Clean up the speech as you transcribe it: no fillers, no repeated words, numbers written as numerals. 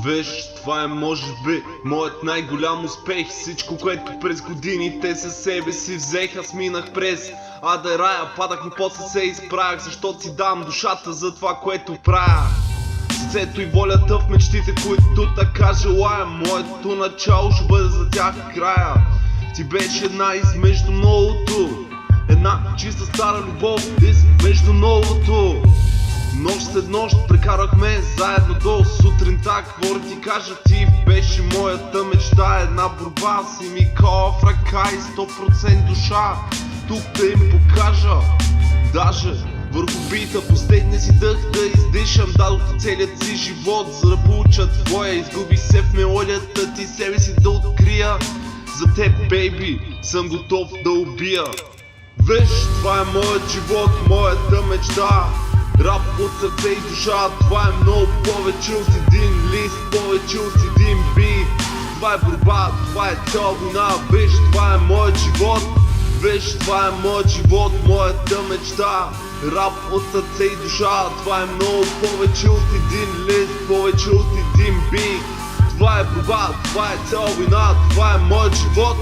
Виж, това е може би моят най-голям успех. Всичко, което през годините със себе си взех, аз минах през ада рая, падах, но после се изправях, защото си дам душата за това, което правя. Сърцето и волята в мечтите, които така желая. Моето начало ще бъде за тях края. Ти беше една измежду многото, една чиста стара любов между новото. Нощ след нощ прекарахме заедно до сутринта. Какво да ти кажа, ти беше моята мечта. Една борба си ми кола в ръка и 100% душа. Тук да им покажа, даже върху бита последния си дъх да издишам. Дадох ти целият си живот, за да получа твоя. Изгуби се в мелодията ти, себе си да открия. За теб, бейби, съм готов да убия. Виж, това е моят живот, моята мечта. Рап от сърце и душа, това е много повече от един лист, повече от един бит. Това е борба, това е цяла война. Виж, това е моят живот. Виж, това е моят живот, моята мечта. Рап от сърце и душа, това е много повече от един лист, повече от един бит. Това е борба, това е цяла война, това е моят живот.